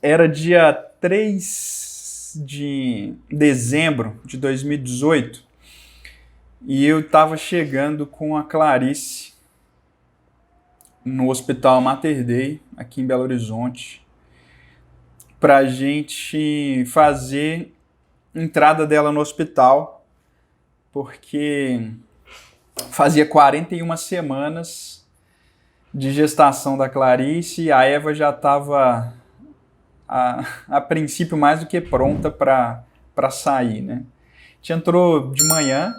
Era dia 3 de dezembro de 2018 e eu estava chegando com a Clarice no Hospital Mater Dei, aqui em Belo Horizonte, para a gente fazer entrada dela no hospital, porque fazia 41 semanas de gestação da Clarice e a Eva já estava, a princípio, mais do que pronta para sair, né? A gente entrou de manhã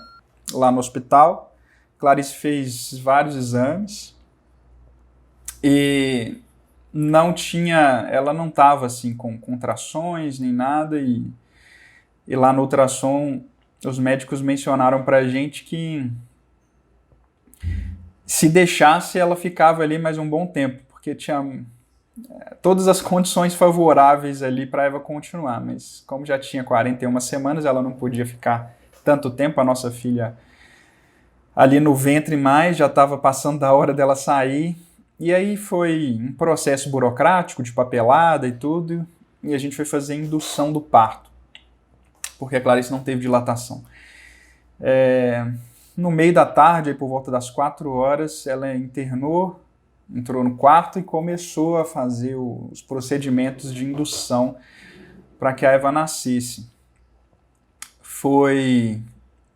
lá no hospital, Clarice fez vários exames e ela não estava assim com contrações nem nada, e lá no ultrassom os médicos mencionaram pra gente que se deixasse ela ficava ali mais um bom tempo, porque tinha todas as condições favoráveis ali para Eva continuar, mas como já tinha 41 semanas, ela não podia ficar tanto tempo, a nossa filha ali no ventre mais, já estava passando da hora dela sair. E aí foi um processo burocrático de papelada e tudo, e a gente foi fazer a indução do parto, porque a Clarice não teve dilatação. No meio da tarde, aí por volta das 4 horas, ela entrou no quarto e começou a fazer os procedimentos de indução para que a Eva nascesse. Foi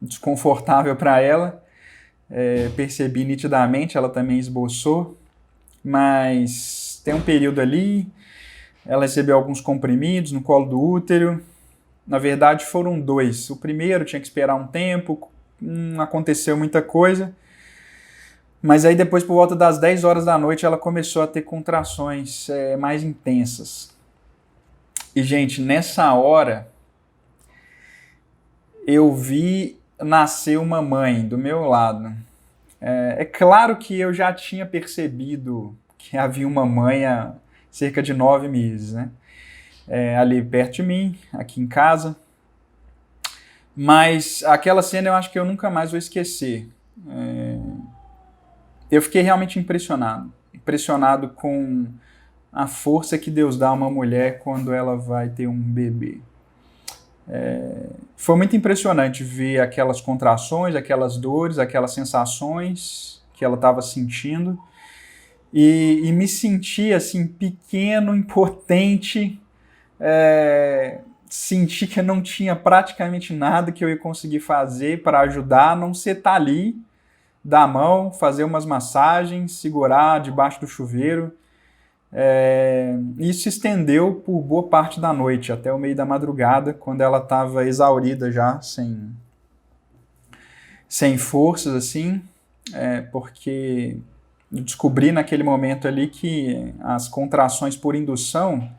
desconfortável para ela, percebi nitidamente, ela também esboçou, mas tem um período ali, ela recebeu alguns comprimidos no colo do útero. Na verdade foram 2. O primeiro tinha que esperar um tempo, não aconteceu muita coisa, mas aí depois por volta das 10 horas da noite ela começou a ter contrações mais intensas. E gente, nessa hora eu vi nascer uma mãe do meu lado. É claro que eu já tinha percebido que havia uma mãe há cerca de 9 meses, né? Ali perto de mim, aqui em casa. Mas aquela cena eu acho que eu nunca mais vou esquecer. Eu fiquei realmente impressionado com a força que Deus dá a uma mulher quando ela vai ter um bebê. Foi muito impressionante ver aquelas contrações, aquelas dores, aquelas sensações que ela estava sentindo, e me sentir assim pequeno, impotente, senti que não tinha praticamente nada que eu ia conseguir fazer para ajudar, a não ser estar ali, dar a mão, fazer umas massagens, segurar debaixo do chuveiro. Isso se estendeu por boa parte da noite, até o meio da madrugada, quando ela estava exaurida já, sem forças, assim, porque eu descobri naquele momento ali que as contrações por indução,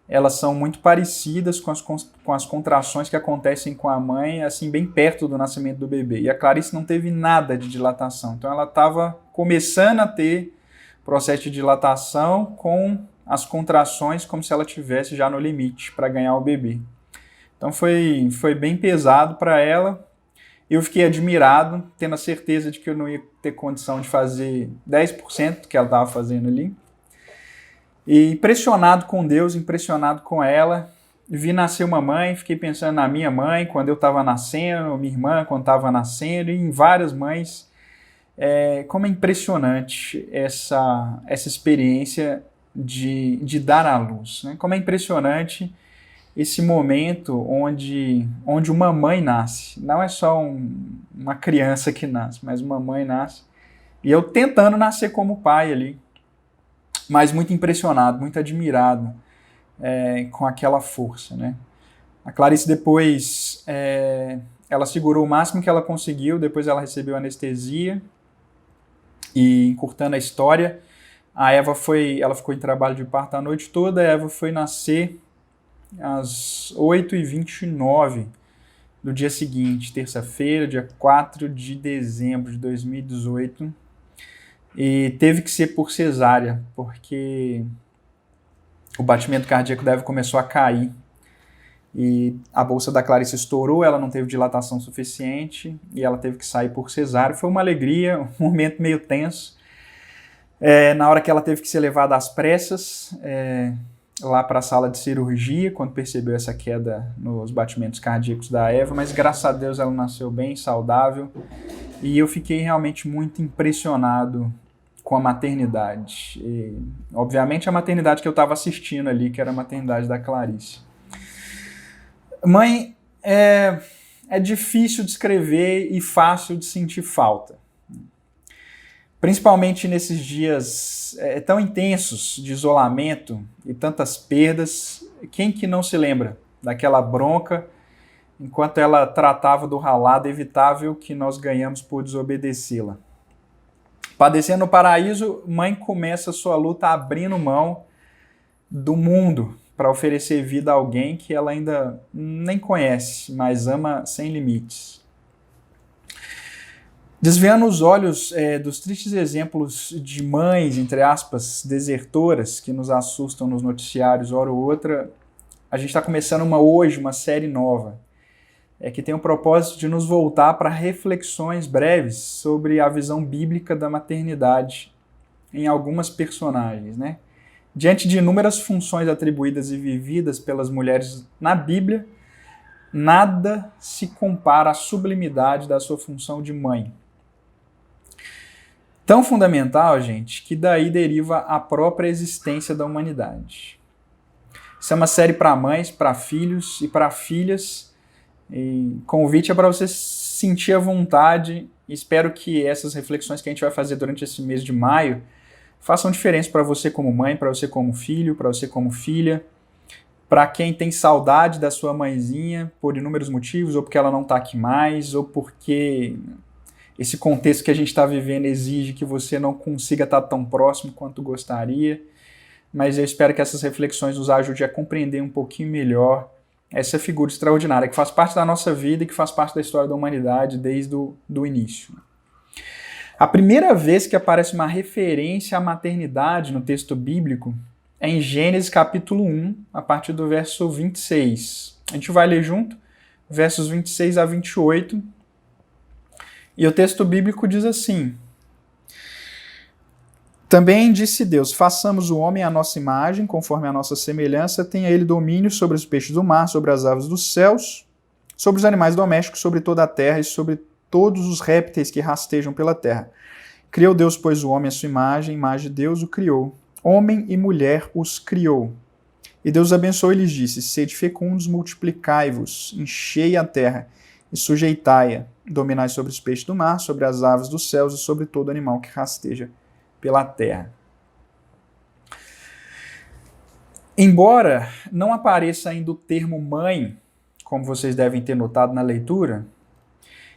elas são muito parecidas com as contrações que acontecem com a mãe, assim, bem perto do nascimento do bebê. E a Clarice não teve nada de dilatação. Então ela estava começando a ter processo de dilatação com as contrações como se ela tivesse já no limite para ganhar o bebê. Então foi bem pesado para ela. Eu fiquei admirado, tendo a certeza de que eu não ia ter condição de fazer 10% do que ela estava fazendo ali. E impressionado com Deus, impressionado com ela. Vi nascer uma mãe, fiquei pensando na minha mãe quando eu estava nascendo, minha irmã quando estava nascendo, e em várias mães. Como é impressionante essa experiência de dar à luz, né? Como é impressionante esse momento onde uma mãe nasce. Não é só uma criança que nasce, mas uma mãe nasce. E eu tentando nascer como pai ali, mas muito impressionado, muito admirado com aquela força, né? A Clarice depois, ela segurou o máximo que ela conseguiu, depois ela recebeu anestesia. E encurtando a história, a Eva ela ficou em trabalho de parto a noite toda, a Eva foi nascer às 8h29 do dia seguinte, terça-feira, dia 4 de dezembro de 2018, e teve que ser por cesárea, porque o batimento cardíaco da Eva começou a cair, e a bolsa da Clarice estourou, ela não teve dilatação suficiente, e ela teve que sair por cesárea. Foi uma alegria, um momento meio tenso. Na hora que ela teve que ser levada às pressas, lá para a sala de cirurgia quando percebeu essa queda nos batimentos cardíacos da Eva, mas graças a Deus ela nasceu bem, saudável, e eu fiquei realmente muito impressionado com a maternidade. E, obviamente a maternidade que eu estava assistindo ali, que era a maternidade da Clarice. Mãe, é difícil de escrever e fácil de sentir falta. Principalmente nesses dias tão intensos de isolamento e tantas perdas, quem que não se lembra daquela bronca enquanto ela tratava do ralado evitável que nós ganhamos por desobedecê-la? Padecendo no paraíso, mãe começa sua luta abrindo mão do mundo para oferecer vida a alguém que ela ainda nem conhece, mas ama sem limites. Desviando os olhos dos tristes exemplos de mães, entre aspas, desertoras, que nos assustam nos noticiários hora ou outra, a gente está começando hoje uma série nova, que tem o propósito de nos voltar para reflexões breves sobre a visão bíblica da maternidade em algumas personagens, né? Diante de inúmeras funções atribuídas e vividas pelas mulheres na Bíblia, nada se compara à sublimidade da sua função de mãe. Tão fundamental, gente, que daí deriva a própria existência da humanidade. Isso é uma série para mães, para filhos e para filhas. E convite é para você sentir a vontade. Espero que essas reflexões que a gente vai fazer durante esse mês de maio façam diferença para você como mãe, para você como filho, para você como filha, para quem tem saudade da sua mãezinha por inúmeros motivos, ou porque ela não está aqui mais, ou porque esse contexto que a gente está vivendo exige que você não consiga estar tão próximo quanto gostaria. Mas eu espero que essas reflexões nos ajudem a compreender um pouquinho melhor essa figura extraordinária que faz parte da nossa vida e que faz parte da história da humanidade desde o início. A primeira vez que aparece uma referência à maternidade no texto bíblico é em Gênesis capítulo 1, a partir do verso 26. A gente vai ler junto, versos 26 a 28. E o texto bíblico diz assim: Também disse Deus, façamos o homem à nossa imagem, conforme a nossa semelhança, tenha ele domínio sobre os peixes do mar, sobre as aves dos céus, sobre os animais domésticos, sobre toda a terra e sobre todos os répteis que rastejam pela terra. Criou Deus, pois, o homem à sua imagem de Deus o criou. Homem e mulher os criou. E Deus abençoou e lhes disse, sede fecundos, multiplicai-vos, enchei a terra e sujeitai-a, dominai sobre os peixes do mar, sobre as aves dos céus e sobre todo animal que rasteja pela terra. Embora não apareça ainda o termo mãe, como vocês devem ter notado na leitura,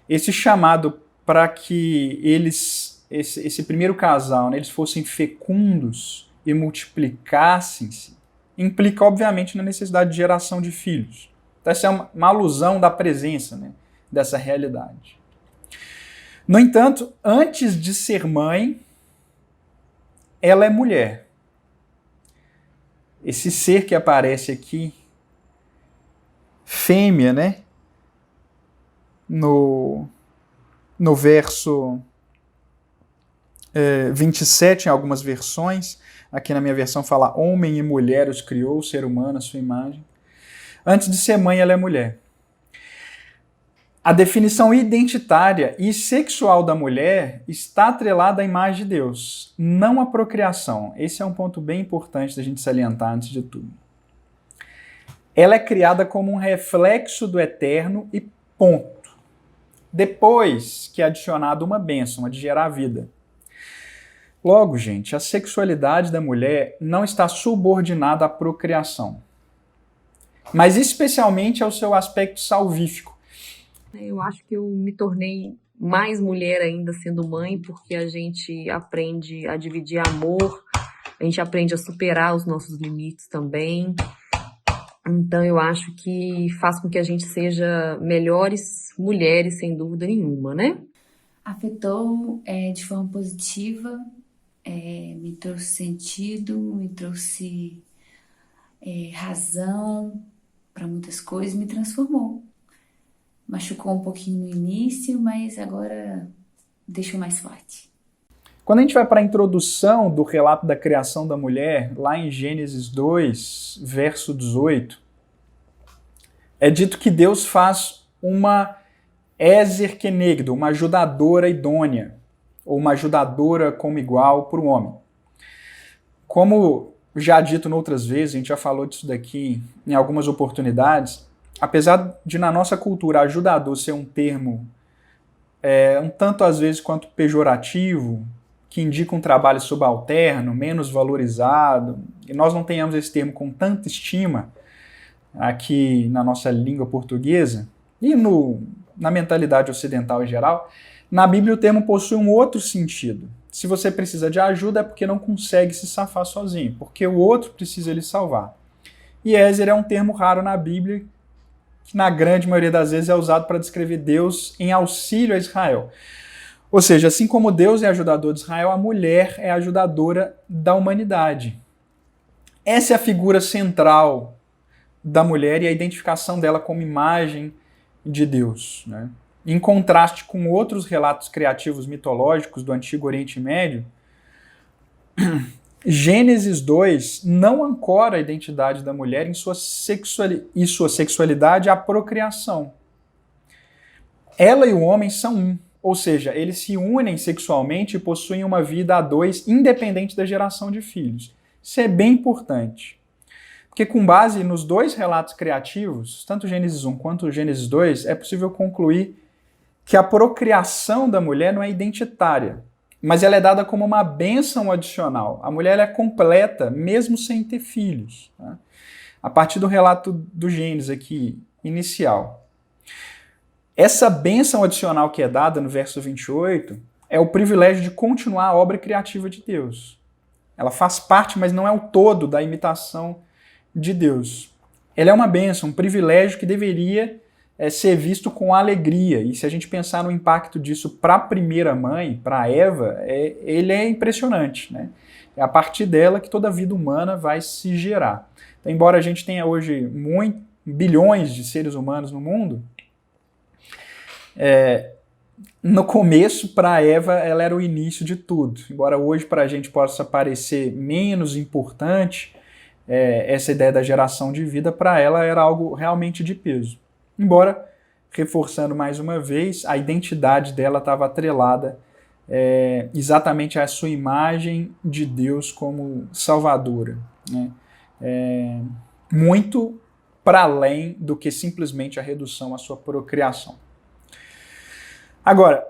esse chamado para que esse primeiro casal, né, eles fossem fecundos e multiplicassem-se, implica, obviamente, na necessidade de geração de filhos. Então, essa é uma alusão da presença, né, dessa realidade. No entanto, antes de ser mãe, ela é mulher. Esse ser que aparece aqui, fêmea, né? No verso 27, em algumas versões, aqui na minha versão fala homem e mulher os criou, o ser humano, a sua imagem. Antes de ser mãe, ela é mulher. A definição identitária e sexual da mulher está atrelada à imagem de Deus, não à procriação. Esse é um ponto bem importante da gente salientar antes de tudo. Ela é criada como um reflexo do eterno e ponto. Depois que é adicionada uma bênção, a de gerar vida. Logo, gente, a sexualidade da mulher não está subordinada à procriação, mas especialmente ao seu aspecto salvífico. Eu acho que eu me tornei mais mulher ainda sendo mãe, porque a gente aprende a dividir amor, a gente aprende a superar os nossos limites também. Então eu acho que faz com que a gente seja melhores mulheres, sem dúvida nenhuma, né? Afetou de forma positiva, me trouxe sentido, me trouxe razão para muitas coisas, me transformou. Machucou um pouquinho no início, mas agora deixou mais forte. Quando a gente vai para a introdução do relato da criação da mulher, lá em Gênesis 2, verso 18, é dito que Deus faz uma Ezer Kenegdo, uma ajudadora idônea, ou uma ajudadora como igual para o homem. Como já dito em outras vezes, a gente já falou disso daqui em algumas oportunidades, apesar de na nossa cultura ajudador ser um termo um tanto às vezes quanto pejorativo, que indica um trabalho subalterno, menos valorizado, e nós não tenhamos esse termo com tanta estima aqui na nossa língua portuguesa, e na mentalidade ocidental em geral, na Bíblia o termo possui um outro sentido. Se você precisa de ajuda é porque não consegue se safar sozinho, porque o outro precisa lhe salvar. E Ezer é um termo raro na Bíblia, que na grande maioria das vezes é usado para descrever Deus em auxílio a Israel. Ou seja, assim como Deus é ajudador de Israel, a mulher é ajudadora da humanidade. Essa é a figura central da mulher e a identificação dela como imagem de Deus, né? Em contraste com outros relatos criativos mitológicos do Antigo Oriente Médio, Gênesis 2 não ancora a identidade da mulher em sua sexualidade à procriação. Ela e o homem são um, ou seja, eles se unem sexualmente e possuem uma vida a dois, independente da geração de filhos. Isso é bem importante. Porque com base nos dois relatos criativos, tanto Gênesis 1 quanto Gênesis 2, é possível concluir que a procriação da mulher não é identitária, mas ela é dada como uma bênção adicional. A mulher é completa, mesmo sem ter filhos. Tá? A partir do relato do Gênesis aqui, inicial. Essa bênção adicional que é dada no verso 28 é o privilégio de continuar a obra criativa de Deus. Ela faz parte, mas não é o todo da imitação de Deus. Ela é uma bênção, um privilégio que deveria ser visto com alegria. E se a gente pensar no impacto disso para a primeira mãe, para Eva, ele é impressionante, né? É a partir dela que toda a vida humana vai se gerar. Então, embora a gente tenha hoje bilhões de seres humanos no mundo, no começo, para Eva, ela era o início de tudo. Embora hoje para a gente possa parecer menos importante, essa ideia da geração de vida, para ela era algo realmente de peso. Embora, reforçando mais uma vez, a identidade dela estava atrelada exatamente à sua imagem de Deus como salvadora, né? Muito para além do que simplesmente a redução à sua procriação. Agora,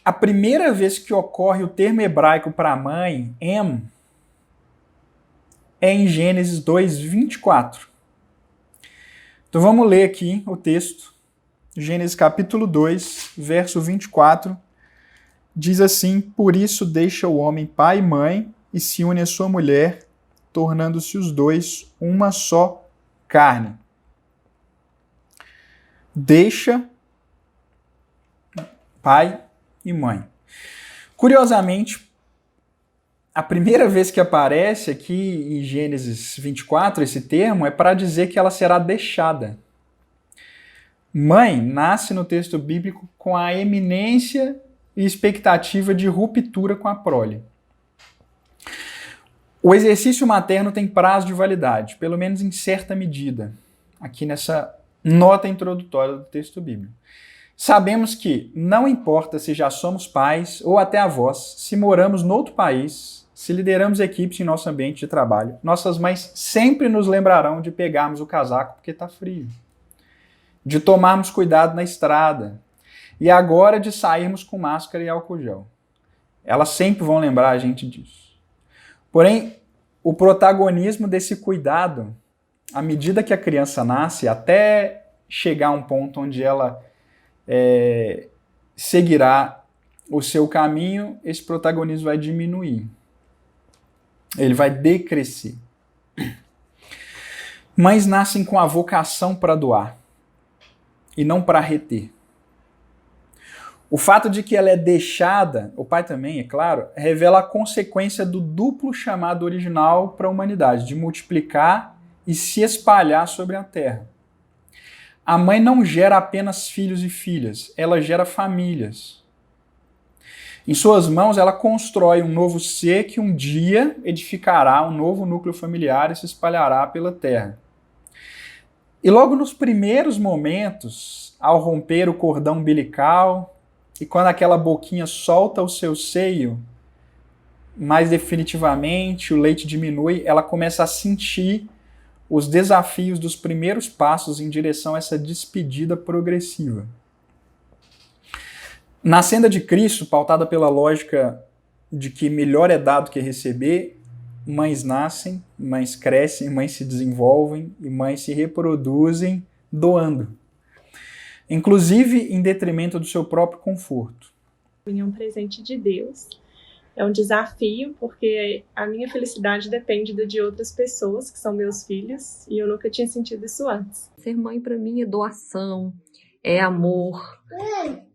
a primeira vez que ocorre o termo hebraico para mãe, em, é em Gênesis 2:24. Então vamos ler aqui o texto. Gênesis capítulo 2, verso 24. Diz assim: por isso deixa o homem pai e mãe e se une à sua mulher, tornando-se os dois uma só carne. Deixa pai e mãe. Curiosamente, a primeira vez que aparece aqui em Gênesis 24 esse termo é para dizer que ela será deixada. Mãe nasce no texto bíblico com a eminência e expectativa de ruptura com a prole. O exercício materno tem prazo de validade, pelo menos em certa medida, aqui nessa nota introdutória do texto bíblico. Sabemos que não importa se já somos pais ou até avós, se moramos noutro país, se lideramos equipes em nosso ambiente de trabalho, nossas mães sempre nos lembrarão de pegarmos o casaco porque está frio, de tomarmos cuidado na estrada e agora de sairmos com máscara e álcool gel. Elas sempre vão lembrar a gente disso. Porém, o protagonismo desse cuidado, à medida que a criança nasce, até chegar a um ponto onde ela seguirá o seu caminho, esse protagonismo vai diminuir. Ele vai decrescer. Mães nascem com a vocação para doar e não para reter. O fato de que ela é deixada, o pai também, é claro, revela a consequência do duplo chamado original para a humanidade, de multiplicar e se espalhar sobre a terra. A mãe não gera apenas filhos e filhas, ela gera famílias. Em suas mãos, ela constrói um novo ser que um dia edificará um novo núcleo familiar e se espalhará pela terra. E logo nos primeiros momentos, ao romper o cordão umbilical, e quando aquela boquinha solta o seu seio, mais definitivamente o leite diminui, ela começa a sentir os desafios dos primeiros passos em direção a essa despedida progressiva. Na senda de Cristo, pautada pela lógica de que melhor é dar do que receber, mães nascem, mães crescem, mães se desenvolvem e mães se reproduzem doando, inclusive em detrimento do seu próprio conforto. É um presente de Deus. É um desafio, porque a minha felicidade depende da de outras pessoas, que são meus filhos, e eu nunca tinha sentido isso antes. Ser mãe para mim é doação, é amor,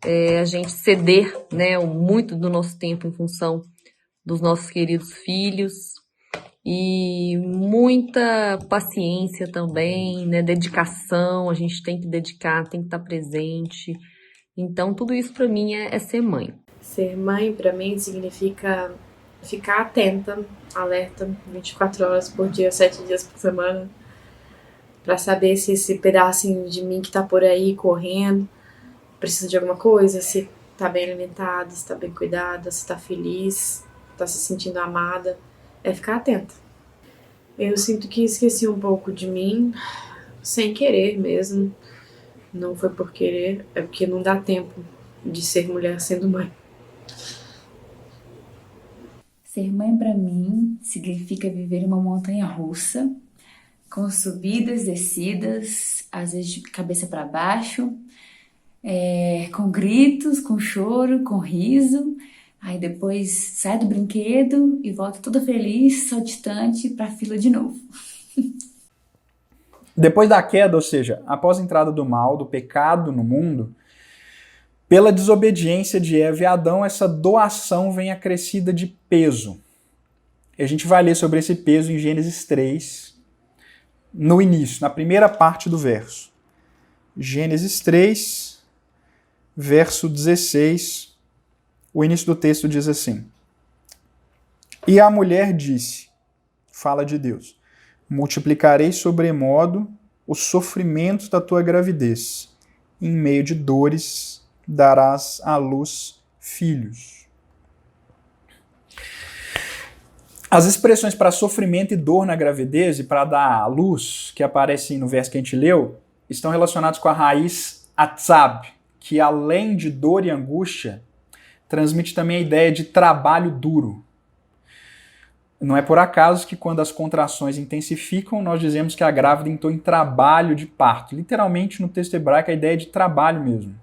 é a gente ceder, né, muito do nosso tempo em função dos nossos queridos filhos, e muita paciência também, né, dedicação, a gente tem que dedicar, tem que estar presente. Então tudo isso para mim é ser mãe. Ser mãe, para mim, significa ficar atenta, alerta, 24 horas por dia, 7 dias por semana, para saber se esse pedacinho de mim que tá por aí correndo precisa de alguma coisa, se tá bem alimentada, se tá bem cuidada, se tá feliz, tá se sentindo amada. É ficar atenta. Eu sinto que esqueci um pouco de mim, sem querer mesmo. Não foi por querer, é porque não dá tempo de ser mulher sendo mãe. Ser mãe para mim significa viver uma montanha russa, com subidas, descidas, às vezes de cabeça para baixo, com gritos, com choro, com riso. Aí depois sai do brinquedo e volta toda feliz, saltitante, para a fila de novo. Depois da queda, ou seja, após a entrada do mal, do pecado no mundo, pela desobediência de Eva e Adão, essa doação vem acrescida de peso. E a gente vai ler sobre esse peso em Gênesis 3, no início, na primeira parte do verso. Gênesis 3, verso 16, o início do texto diz assim: E a mulher disse, fala de Deus, multiplicarei sobremodo os sofrimentos da tua gravidez, em meio de dores darás à luz filhos. As expressões para sofrimento e dor na gravidez e para dar à luz, que aparecem no verso que a gente leu, estão relacionados com a raiz atzab, que além de dor e angústia, transmite também a ideia de trabalho duro. Não é por acaso que quando as contrações intensificam, nós dizemos que a grávida entrou em trabalho de parto. Literalmente, no texto hebraico, a ideia é de trabalho mesmo.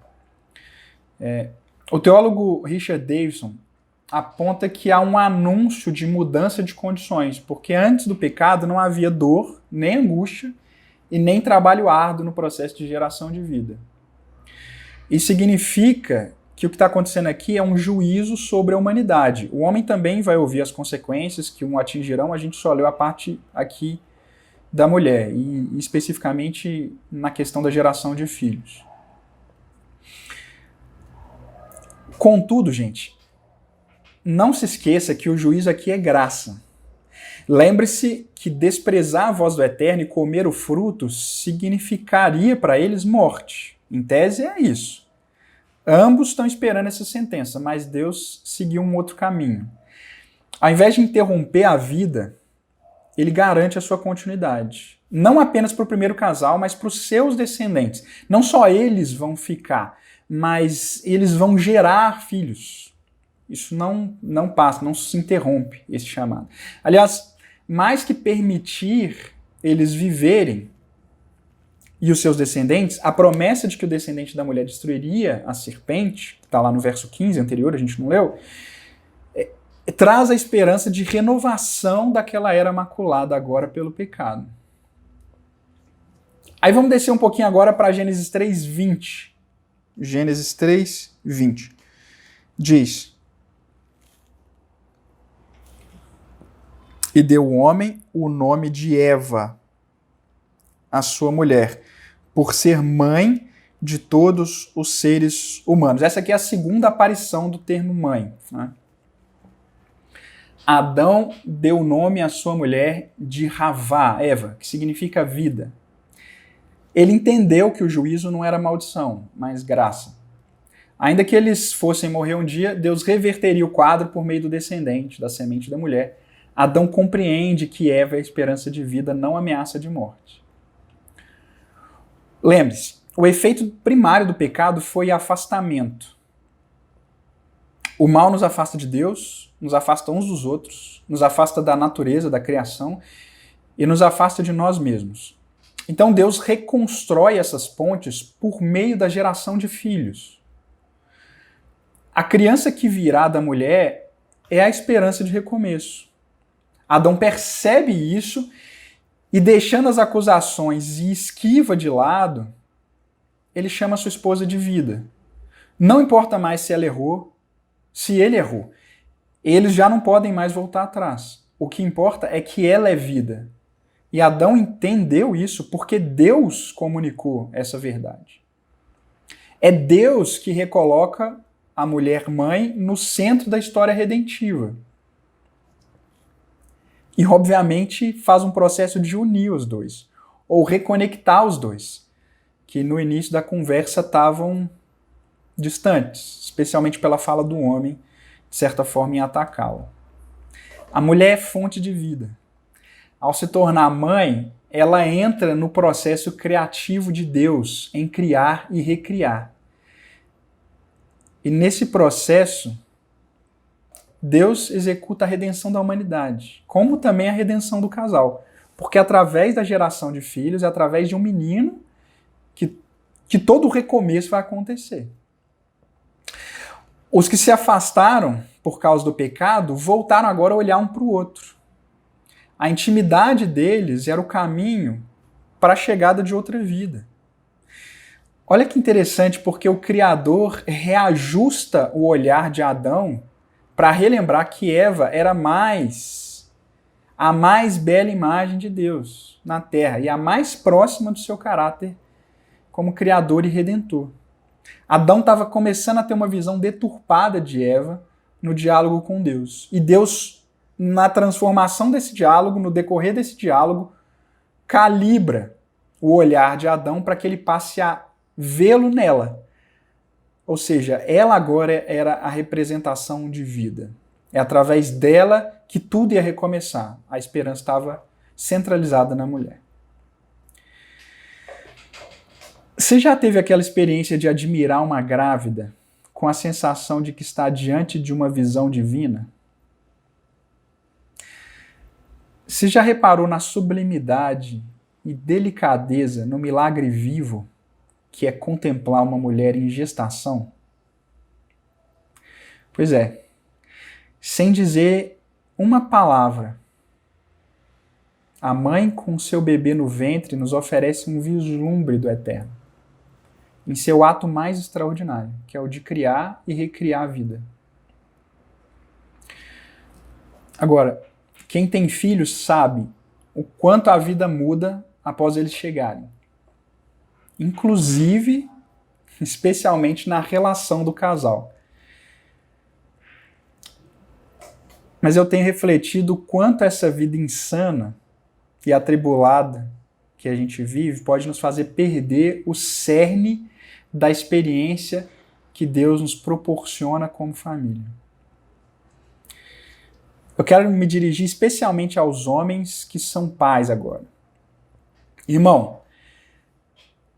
O teólogo Richard Davidson aponta que há um anúncio de mudança de condições, porque antes do pecado não havia dor, nem angústia e nem trabalho árduo no processo de geração de vida. Isso significa que o que está acontecendo aqui é um juízo sobre a humanidade. O homem também vai ouvir as consequências que o atingirão, a gente só leu a parte aqui da mulher, e especificamente na questão da geração de filhos. Contudo, gente, não se esqueça que o juízo aqui é graça. Lembre-se que desprezar a voz do Eterno e comer o fruto significaria para eles morte. Em tese é isso. Ambos estão esperando essa sentença, mas Deus seguiu um outro caminho. Ao invés de interromper a vida, ele garante a sua continuidade. Não apenas para o primeiro casal, mas para os seus descendentes. Não só eles vão ficar, mas eles vão gerar filhos. Isso não passa, não se interrompe, esse chamado. Aliás, mais que permitir eles viverem e os seus descendentes, a promessa de que o descendente da mulher destruiria a serpente, que está lá no verso 15 anterior, a gente não leu, traz a esperança de renovação daquela era maculada agora pelo pecado. Aí vamos descer um pouquinho agora para Gênesis 3:20. Gênesis 3:20. Diz: E deu o homem o nome de Eva, a sua mulher, por ser mãe de todos os seres humanos. Essa aqui é a segunda aparição do termo mãe, né? Adão deu nome à sua mulher de Havá, Eva, que significa vida. Ele entendeu que o juízo não era maldição, mas graça. Ainda que eles fossem morrer um dia, Deus reverteria o quadro por meio do descendente, da semente da mulher. Adão compreende que Eva é a esperança de vida, não ameaça de morte. Lembre-se, o efeito primário do pecado foi afastamento. O mal nos afasta de Deus, nos afasta uns dos outros, nos afasta da natureza, da criação e nos afasta de nós mesmos. Então Deus reconstrói essas pontes por meio da geração de filhos. A criança que virá da mulher é a esperança de recomeço. Adão percebe isso e, deixando as acusações e esquiva de lado, ele chama sua esposa de vida. Não importa mais se ela errou, se ele errou. Eles já não podem mais voltar atrás. O que importa é que ela é vida. E Adão entendeu isso porque Deus comunicou essa verdade. É Deus que recoloca a mulher mãe no centro da história redentiva. E, obviamente, faz um processo de unir os dois, ou reconectar os dois, que no início da conversa estavam distantes, especialmente pela fala do homem, de certa forma, em atacá-la. A mulher é fonte de vida. Ao se tornar mãe, ela entra no processo criativo de Deus em criar e recriar. E nesse processo, Deus executa a redenção da humanidade, como também a redenção do casal. Porque através da geração de filhos, é através de um menino que todo o recomeço vai acontecer. Os que se afastaram por causa do pecado voltaram agora a olhar um para o outro. A intimidade deles era o caminho para a chegada de outra vida. Olha que interessante, porque o Criador reajusta o olhar de Adão para relembrar que Eva era a mais bela imagem de Deus na Terra e a mais próxima do seu caráter como Criador e Redentor. Adão estava começando a ter uma visão deturpada de Eva no diálogo com Deus. E Deus, na transformação desse diálogo, no decorrer desse diálogo, calibra o olhar de Adão para que ele passe a vê-lo nela. Ou seja, ela agora era a representação de vida. É através dela que tudo ia recomeçar. A esperança estava centralizada na mulher. Você já teve aquela experiência de admirar uma grávida com a sensação de que está diante de uma visão divina? Você já reparou na sublimidade e delicadeza, no milagre vivo, que é contemplar uma mulher em gestação? Pois é, sem dizer uma palavra, a mãe com seu bebê no ventre nos oferece um vislumbre do eterno, em seu ato mais extraordinário, que é o de criar e recriar a vida. Agora, quem tem filhos sabe o quanto a vida muda após eles chegarem. Inclusive, especialmente na relação do casal. Mas eu tenho refletido o quanto essa vida insana e atribulada que a gente vive pode nos fazer perder o cerne da experiência que Deus nos proporciona como família. Eu quero me dirigir especialmente aos homens que são pais agora. Irmão,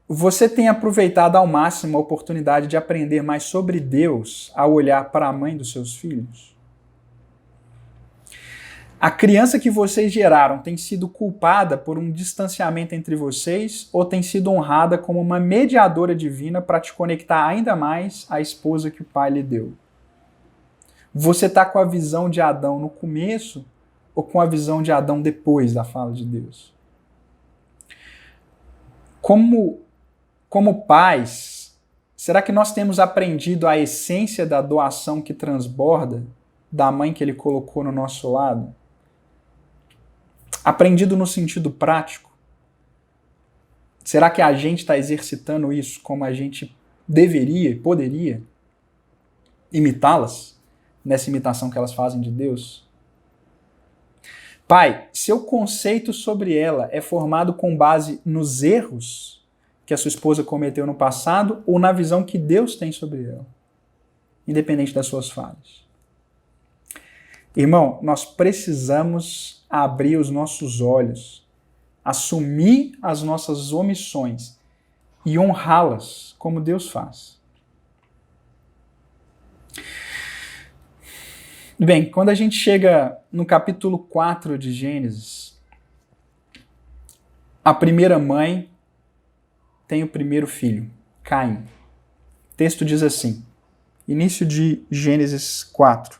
você tem aproveitado ao máximo a oportunidade de aprender mais sobre Deus ao olhar para a mãe dos seus filhos? A criança que vocês geraram tem sido culpada por um distanciamento entre vocês ou tem sido honrada como uma mediadora divina para te conectar ainda mais à esposa que o pai lhe deu? Você está com a visão de Adão no começo ou com a visão de Adão depois da fala de Deus? Como pais, será que nós temos aprendido a essência da doação que transborda da mãe que ele colocou no nosso lado? Aprendido no sentido prático? Será que a gente está exercitando isso como a gente deveria, poderia imitá-las, nessa imitação que elas fazem de Deus? Pai, seu conceito sobre ela é formado com base nos erros que a sua esposa cometeu no passado ou na visão que Deus tem sobre ela, independente das suas falhas? Irmão, nós precisamos abrir os nossos olhos, assumir as nossas omissões e honrá-las como Deus faz. Bem, quando a gente chega no capítulo 4 de Gênesis, a primeira mãe tem o primeiro filho, Caim. O texto diz assim, início de Gênesis 4.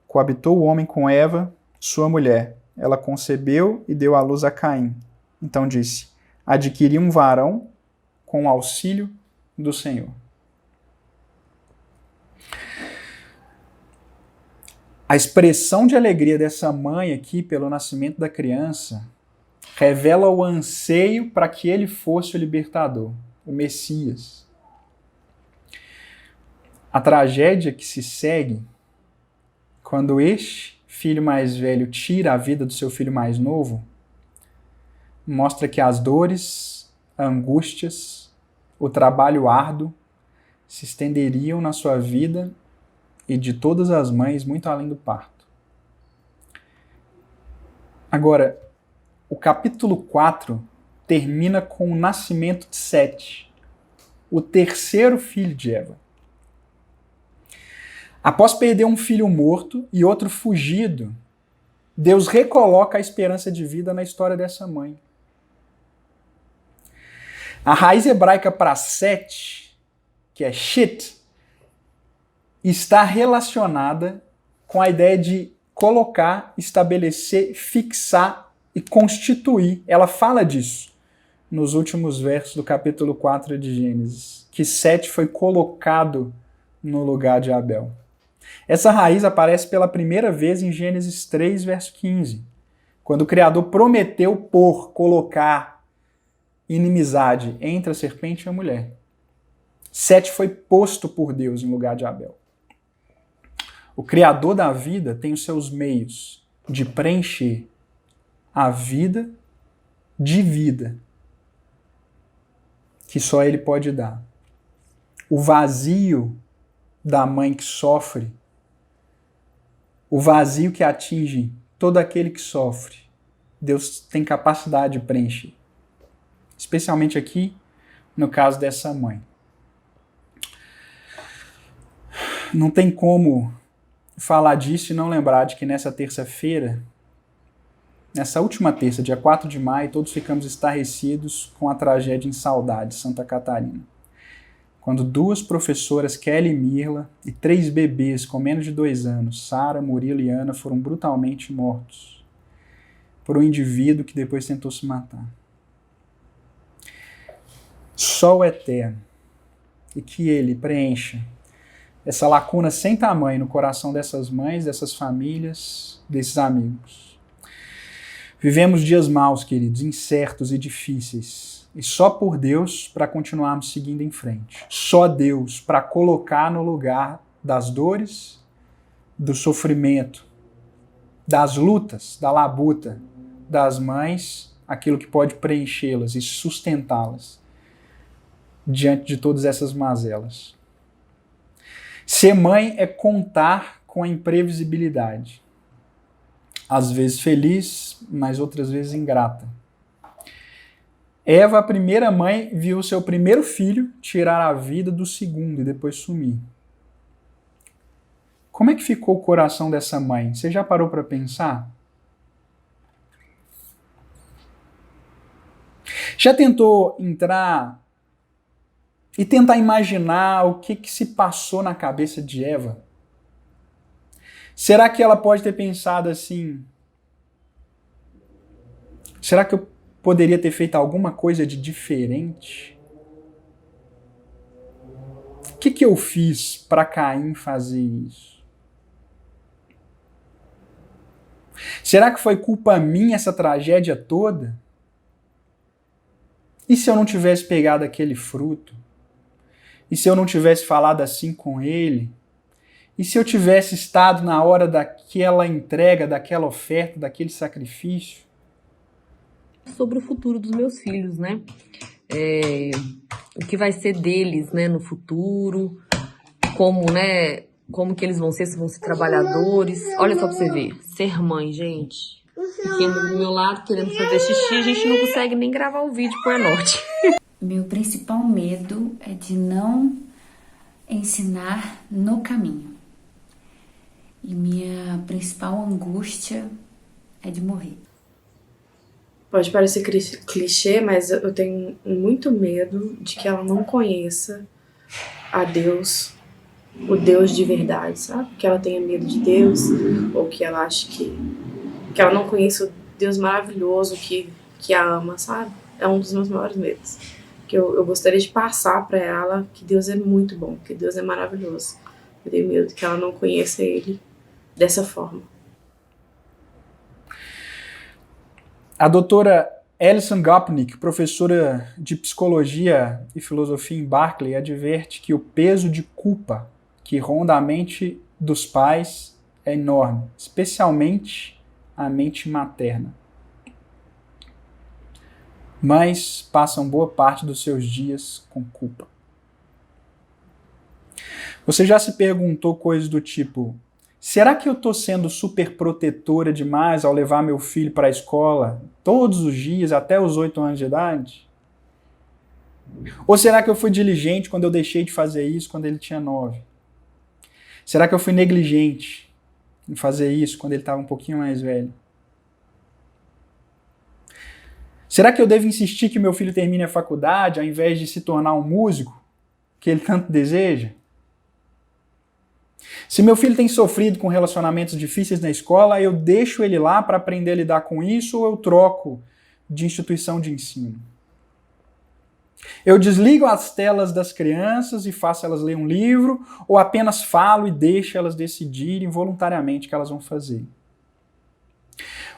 Coabitou o homem com Eva, sua mulher. Ela concebeu e deu à luz a Caim. Então disse, adquiri um varão com o auxílio do Senhor. A expressão de alegria dessa mãe aqui pelo nascimento da criança revela o anseio para que ele fosse o libertador, o Messias. A tragédia que se segue, quando este filho mais velho tira a vida do seu filho mais novo, mostra que as dores, angústias, o trabalho árduo se estenderiam na sua vida e de todas as mães muito além do parto. Agora, o capítulo 4 termina com o nascimento de Sete, o terceiro filho de Eva. Após perder um filho morto e outro fugido, Deus recoloca a esperança de vida na história dessa mãe. A raiz hebraica para Sete, que é Shit, está relacionada com a ideia de colocar, estabelecer, fixar e constituir. Ela fala disso nos últimos versos do capítulo 4 de Gênesis, que Sete foi colocado no lugar de Abel. Essa raiz aparece pela primeira vez em Gênesis 3, verso 15, quando o Criador prometeu colocar inimizade entre a serpente e a mulher. Sete foi posto por Deus em lugar de Abel. O Criador da vida tem os seus meios de preencher a vida de vida que só Ele pode dar. O vazio da mãe que sofre, o vazio que atinge todo aquele que sofre, Deus tem capacidade de preencher. Especialmente aqui, no caso dessa mãe. Não tem como falar disso e não lembrar de que nessa terça-feira, nessa última terça, dia 4 de maio, todos ficamos estarrecidos com a tragédia em Saudade, Santa Catarina. Quando 2 professoras, Kelly e Mirla, e 3 bebês com menos de 2 anos, Sara, Murilo e Ana, foram brutalmente mortos por um indivíduo que depois tentou se matar. Só o Eterno, e que Ele preencha essa lacuna sem tamanho no coração dessas mães, dessas famílias, desses amigos. Vivemos dias maus, queridos, incertos e difíceis. E só por Deus para continuarmos seguindo em frente. Só Deus para colocar no lugar das dores, do sofrimento, das lutas, da labuta das mães, aquilo que pode preenchê-las e sustentá-las diante de todas essas mazelas. Ser mãe é contar com a imprevisibilidade. Às vezes feliz, mas outras vezes ingrata. Eva, a primeira mãe, viu seu primeiro filho tirar a vida do segundo e depois sumir. Como é que ficou o coração dessa mãe? Você já parou para pensar? Já tentou entrar e tentar imaginar o que se passou na cabeça de Eva? Será que ela pode ter pensado assim? Será que eu poderia ter feito alguma coisa de diferente? O que eu fiz para Caim fazer isso? Será que foi culpa minha essa tragédia toda? E se eu não tivesse pegado aquele fruto? E se eu não tivesse falado assim com ele? E se eu tivesse estado na hora daquela entrega, daquela oferta, daquele sacrifício? Sobre o futuro dos meus filhos, né? O que vai ser deles, né, no futuro, como, né, como que eles vão ser, se vão ser trabalhadores. Olha só pra você ver, ser mãe, gente. Pequeno do meu lado, querendo fazer xixi, a gente não consegue nem gravar o vídeo por norte. Meu principal medo é de não ensinar no caminho. E minha principal angústia é de morrer. Pode parecer clichê, mas eu tenho muito medo de que ela não conheça a Deus, o Deus de verdade, sabe? Que ela tenha medo de Deus, ou que ela ache que ela não conheça o Deus maravilhoso que a ama, sabe? É um dos meus maiores medos. Que eu gostaria de passar para ela que Deus é muito bom, que Deus é maravilhoso. Eu tenho medo que ela não conheça Ele dessa forma. A doutora Alison Gopnik, professora de psicologia e filosofia em Berkeley, adverte que o peso de culpa que ronda a mente dos pais é enorme, especialmente a mente materna. Mães passam boa parte dos seus dias com culpa. Você já se perguntou coisas do tipo: será que eu estou sendo super protetora demais ao levar meu filho para a escola todos os dias até os 8 anos de idade? Ou será que eu fui diligente quando eu deixei de fazer isso quando ele tinha 9? Será que eu fui negligente em fazer isso quando ele estava um pouquinho mais velho? Será que eu devo insistir que meu filho termine a faculdade ao invés de se tornar um músico que ele tanto deseja? Se meu filho tem sofrido com relacionamentos difíceis na escola, eu deixo ele lá para aprender a lidar com isso ou eu troco de instituição de ensino? Eu desligo as telas das crianças e faço elas ler um livro ou apenas falo e deixo elas decidirem voluntariamente o que elas vão fazer?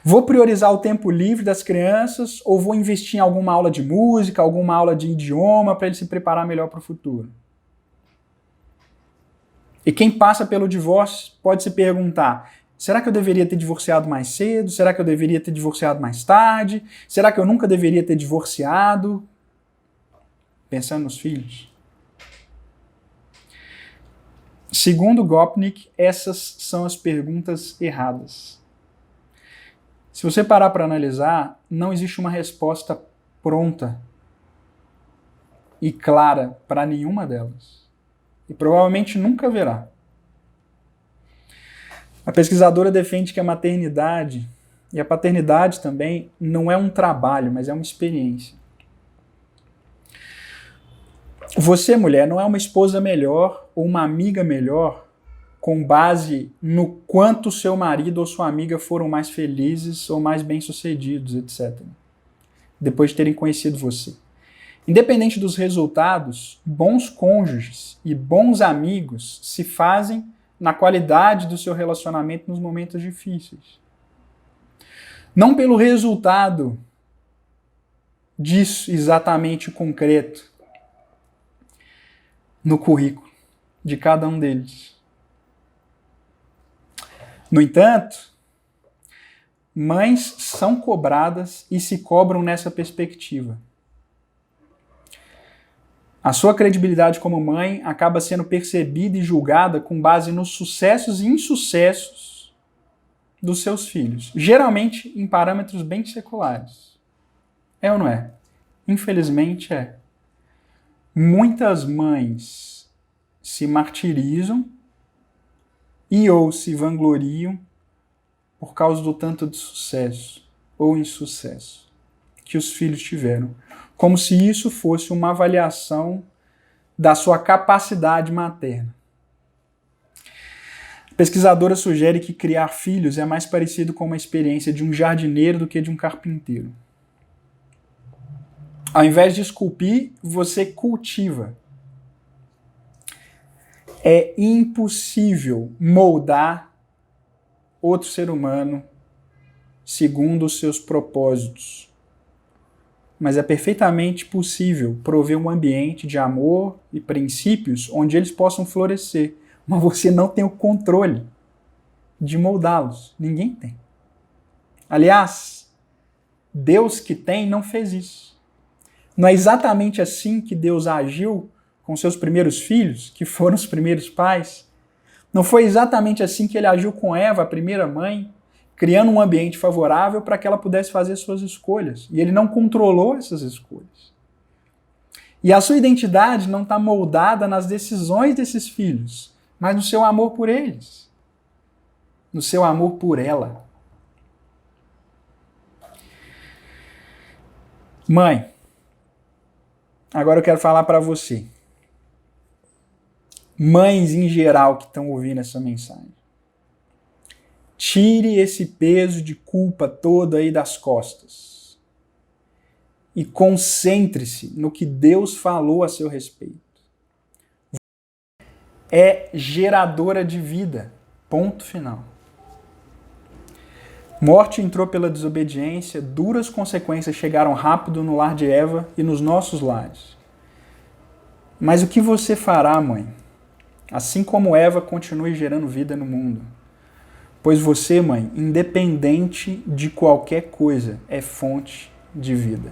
Vou priorizar o tempo livre das crianças ou vou investir em alguma aula de música, alguma aula de idioma para ele se preparar melhor para o futuro? E quem passa pelo divórcio pode se perguntar: será que eu deveria ter divorciado mais cedo? Será que eu deveria ter divorciado mais tarde? Será que eu nunca deveria ter divorciado? Pensando nos filhos. Segundo Gopnik, essas são as perguntas erradas. Se você parar para analisar, não existe uma resposta pronta e clara para nenhuma delas. E provavelmente nunca haverá. A pesquisadora defende que a maternidade e a paternidade também não é um trabalho, mas é uma experiência. Você, mulher, não é uma esposa melhor ou uma amiga melhor com base no quanto seu marido ou sua amiga foram mais felizes ou mais bem-sucedidos, etc. Depois de terem conhecido você. Independente dos resultados, bons cônjuges e bons amigos se fazem na qualidade do seu relacionamento nos momentos difíceis. Não pelo resultado disso exatamente concreto no currículo de cada um deles. No entanto, mães são cobradas e se cobram nessa perspectiva. A sua credibilidade como mãe acaba sendo percebida e julgada com base nos sucessos e insucessos dos seus filhos, geralmente em parâmetros bem seculares. É ou não é? Infelizmente é. Muitas mães se martirizam e ou se vangloriam por causa do tanto de sucesso ou insucesso que os filhos tiveram, como se isso fosse uma avaliação da sua capacidade materna. A pesquisadora sugere que criar filhos é mais parecido com uma experiência de um jardineiro do que de um carpinteiro. Ao invés de esculpir, você cultiva. É impossível moldar outro ser humano segundo os seus propósitos. mas é perfeitamente possível prover um ambiente de amor e princípios onde eles possam florescer. Mas você não tem o controle de moldá-los. Ninguém tem. Aliás, Deus que tem não fez isso. Não é exatamente assim que Deus agiu com seus primeiros filhos, que foram os primeiros pais? Não foi exatamente assim que ele agiu com Eva, a primeira mãe, criando um ambiente favorável para que ela pudesse fazer suas escolhas. E ele não controlou essas escolhas. E a sua identidade não está moldada nas decisões desses filhos, mas no seu amor por eles. No seu amor por ela. Mãe, agora eu quero falar para você. Mães em geral que estão ouvindo essa mensagem. Tire esse peso de culpa todo aí das costas. E concentre-se no que Deus falou a seu respeito. É geradora de vida. Ponto final. Morte entrou pela desobediência, duras consequências chegaram rápido no lar de Eva e nos nossos lares. Mas o que você fará, mãe? Assim como Eva, continue gerando vida no mundo. Pois você, mãe, independente de qualquer coisa, é fonte de vida.